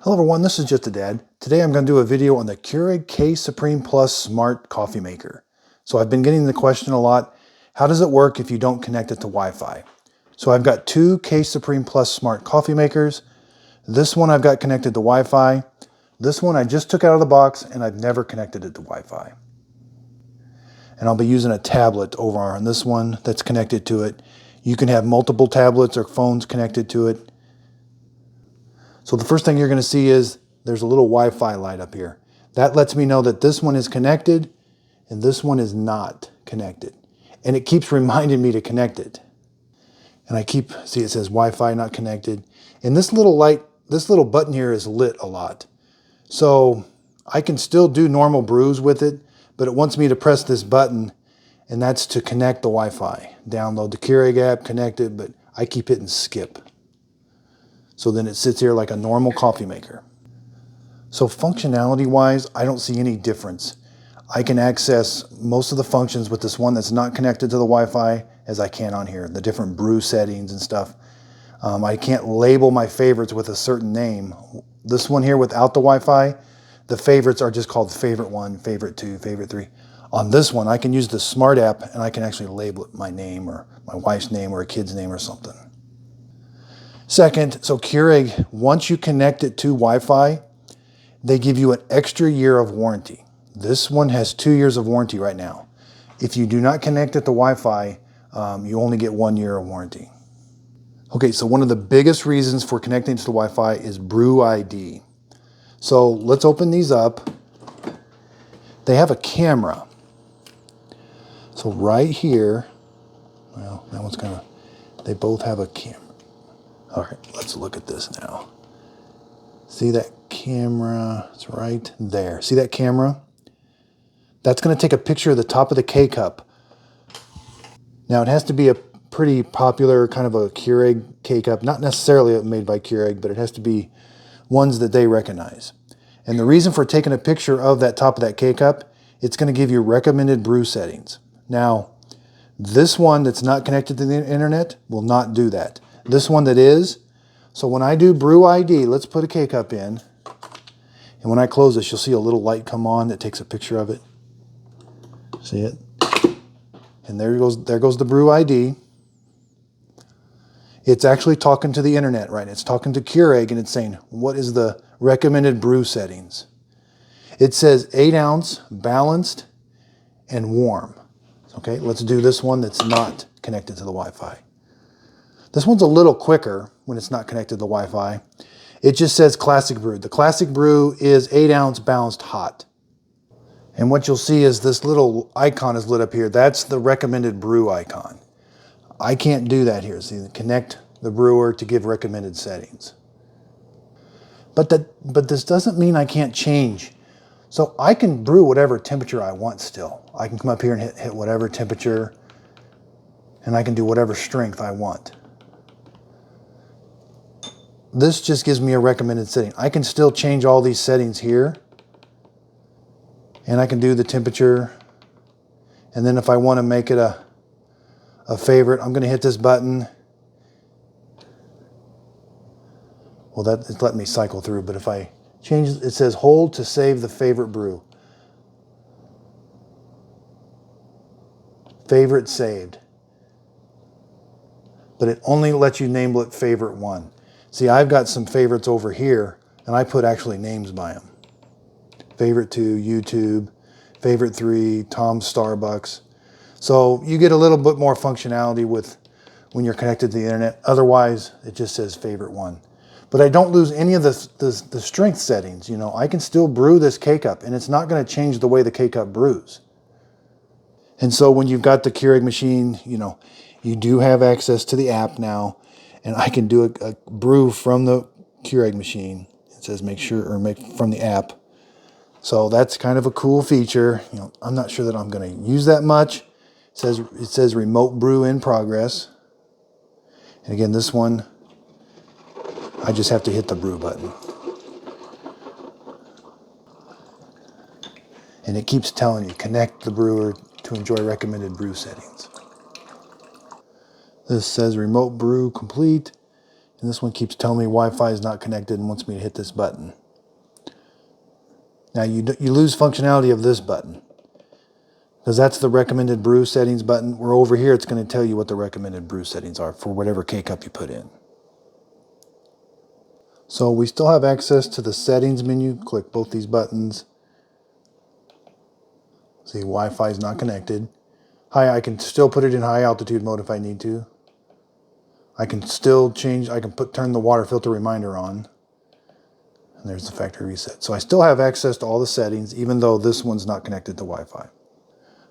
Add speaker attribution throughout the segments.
Speaker 1: Hello everyone, this is Just a Dad. Today I'm going to do a video on the Keurig K Supreme Plus Smart Coffee Maker. So I've been getting the question a lot, how does it work if you don't connect it to Wi-Fi? So I've got two K Supreme Plus Smart Coffee Makers. This one I've got connected to Wi-Fi. This one I just took out of the box and I've never connected it to Wi-Fi. And I'll be using a tablet over on this one that's connected to it. You can have multiple tablets or phones connected to it. So the first thing you're going to see is there's a little Wi-Fi light up here. That lets me know that this one is connected and this one is not connected. And it keeps reminding me to connect it. And see it says Wi-Fi not connected. And this little light, this little button here is lit a lot. So I can still do normal brews with it, but it wants me to press this button, and that's to connect the Wi-Fi. Download the Keurig app, connect it, but I keep hitting skip. So then it sits here like a normal coffee maker. So functionality-wise, I don't see any difference. I can access most of the functions with this one that's not connected to the Wi-Fi as I can on here, the different brew settings and stuff. I can't label my favorites with a certain name. This one here without the Wi-Fi, the favorites are just called favorite 1, favorite 2, favorite 3. On this one, I can use the Smart app and I can actually label it my name or my wife's name or a kid's name or something. Second, so Keurig, once you connect it to Wi-Fi, they give you an extra year of warranty. This one has 2 years of warranty right now. If you do not connect it to Wi-Fi, you only get 1 year of warranty. Okay, so one of the biggest reasons for connecting to the Wi-Fi is Brew ID. So let's open these up. They have a camera. So right here, well, that one's kind of, they both have a camera. All right, let's look at this now. See that camera? It's right there. See that camera? That's going to take a picture of the top of the K-Cup. Now, it has to be a pretty popular kind of a Keurig K-Cup. Not necessarily made by Keurig, but it has to be ones that they recognize. And the reason for taking a picture of that top of that K-Cup, it's going to give you recommended brew settings. Now, this one that's not connected to the internet will not do that. This one that is, so when I do Brew ID, let's put a K-Cup in, and when I close this, you'll see a little light come on that takes a picture of it. See it? And there goes the Brew ID. It's actually talking to the internet, right? It's talking to Keurig, and it's saying, what is the recommended brew settings? It says 8 ounce, balanced, and warm. Okay, let's do this one that's not connected to the Wi-Fi. This one's a little quicker when it's not connected to the Wi-Fi. It just says classic brew. The classic brew is 8 ounce balanced hot. And what you'll see is this little icon is lit up here. That's the recommended brew icon. I can't do that here. See, connect the brewer to give recommended settings. But this doesn't mean I can't change. So I can brew whatever temperature I want still. I can come up here and hit whatever temperature, and I can do whatever strength I want. This just gives me a recommended setting. I can still change all these settings here, and I can do the temperature. And then if I want to make it a favorite, I'm going to hit this button. Well, it's letting me cycle through, but if I change, it says hold to save the favorite brew. Favorite saved. But it only lets you name it favorite 1. See, I've got some favorites over here, and I put actually names by them. Favorite 2, YouTube. Favorite 3, Tom's Starbucks. So you get a little bit more functionality with when you're connected to the internet. Otherwise, it just says favorite 1. But I don't lose any of the strength settings. You know, I can still brew this K-Cup, and it's not going to change the way the K-Cup brews. And so when you've got the Keurig machine, you know, you do have access to the app now, and I can do a brew from the Keurig machine. It says make from the app. So that's kind of a cool feature. You know, I'm not sure that I'm going to use that much. It says remote brew in progress. And again, this one, I just have to hit the brew button. And it keeps telling you, connect the brewer to enjoy recommended brew settings. This says remote brew complete. And this one keeps telling me Wi-Fi is not connected and wants me to hit this button. Now you lose functionality of this button, because that's the recommended brew settings button. Where over here it's going to tell you what the recommended brew settings are for whatever K-cup you put in. So we still have access to the settings menu. Click both these buttons. See, Wi-Fi is not connected. I can still put it in high altitude mode if I need to. I can still change, I can turn the water filter reminder on. And there's the factory reset. So I still have access to all the settings, even though this one's not connected to Wi-Fi.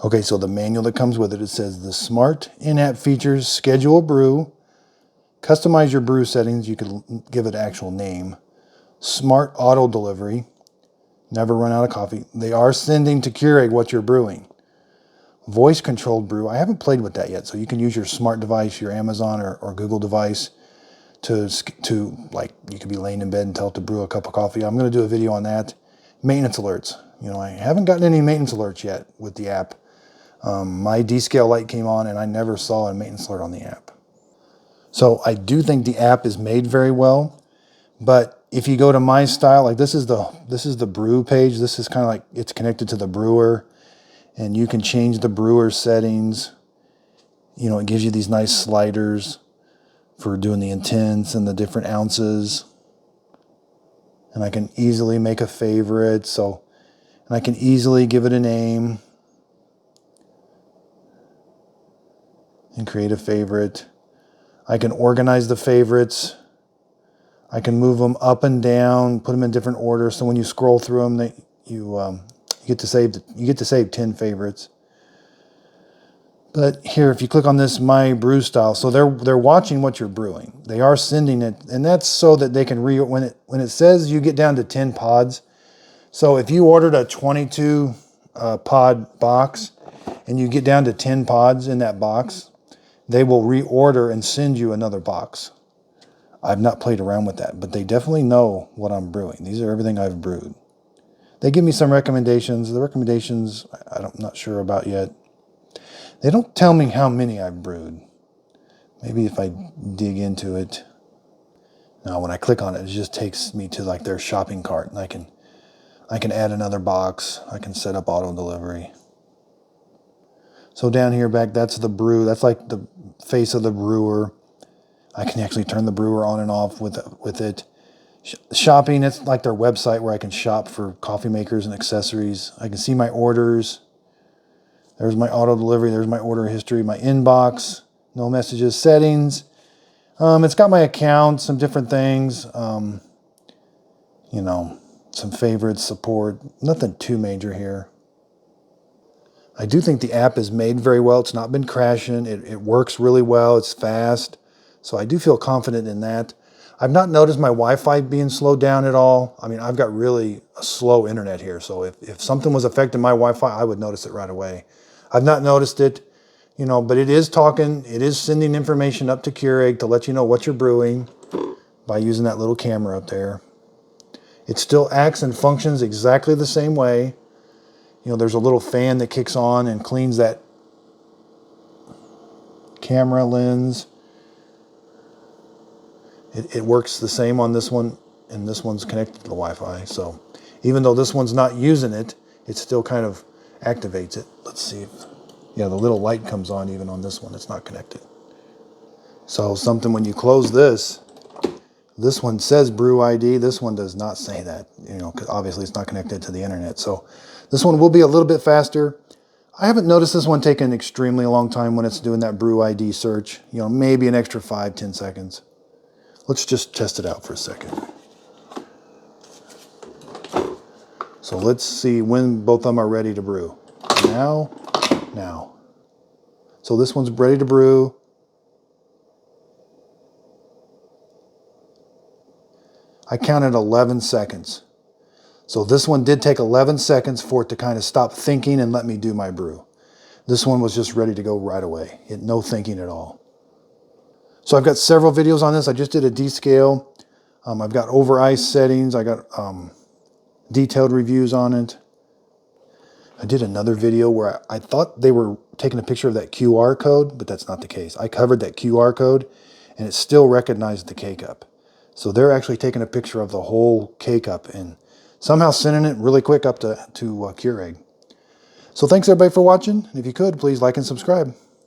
Speaker 1: Okay, so the manual that comes with it, it says the smart in-app features, schedule a brew, customize your brew settings, you could give it an actual name, smart auto delivery, never run out of coffee. They are sending to Keurig what you're brewing. Voice controlled brew, I haven't played with that yet, so you can use your smart device, your Amazon or Google device to like, you could be laying in bed and tell it to brew a cup of coffee. I'm going to do a video on that. Maintenance alerts. You know, I haven't gotten any maintenance alerts yet with the app. My descale light came on and I never saw a maintenance alert on the app. So I do think the app is made very well, but if you go to my style, like this is the brew page. This is kind of like it's connected to the brewer, and you can change the brewer settings. You know, it gives you these nice sliders for doing the intense and the different ounces. And I can easily make a favorite, and I can easily give it a name and create a favorite. I can organize the favorites. I can move them up and down, put them in different order. So when you scroll through them, you get to save 10 favorites. But here, if you click on this My Brew Style, so they're watching what you're brewing. They are sending it, and that's so that they can when it says you get down to 10 pods. So if you ordered a 22 pod box and you get down to 10 pods in that box, they will reorder and send you another box. I've not played around with that, but they definitely know what I'm brewing. These are everything I've brewed. They give me some recommendations. The recommendations I'm not sure about yet. They don't tell me how many I've brewed. Maybe if I dig into it. Now when I click on it, it just takes me to like their shopping cart, and I can add another box. I can set up auto delivery. So down here back, that's the brew. That's like the face of the brewer. I can actually turn the brewer on and off with it. Shopping, it's like their website where I can shop for coffee makers and accessories. I can see my orders. There's my auto delivery. There's my order history, my inbox, no messages, settings. It's got my account, some different things. You know, some favorites, support. Nothing too major here. I do think the app is made very well. It's not been crashing. It works really well. It's fast. So I do feel confident in that. I've not noticed my Wi-Fi being slowed down at all. I mean, I've got really a slow internet here. So if something was affecting my Wi-Fi, I would notice it right away. I've not noticed it, you know, but it is talking. It is sending information up to Keurig to let you know what you're brewing by using that little camera up there. It still acts and functions exactly the same way. You know, there's a little fan that kicks on and cleans that camera lens. It works the same on this one, and this one's connected to the Wi-Fi. So even though this one's not using it, it still kind of activates it. Let's see if, yeah, the little light comes on even on this one. It's not connected. So something when you close this one says Brew ID. This one does not say that, you know, because obviously it's not connected to the internet. So this one will be a little bit faster. I haven't noticed this one taking an extremely long time when it's doing that Brew ID search. You know, maybe an extra 5-10 seconds. Let's just test it out for a second. So let's see when both of them are ready to brew. Now. So this one's ready to brew. I counted 11 seconds. So this one did take 11 seconds for it to kind of stop thinking and let me do my brew. This one was just ready to go right away. No thinking at all. So I've got several videos on this. I just did a descale. I've got over ice settings. I got detailed reviews on it. I did another video where I thought they were taking a picture of that QR code, but that's not the case. I covered that QR code, and it still recognized the K-Cup. So they're actually taking a picture of the whole K-Cup and somehow sending it really quick up to Keurig. So thanks everybody for watching. If you could, please like and subscribe.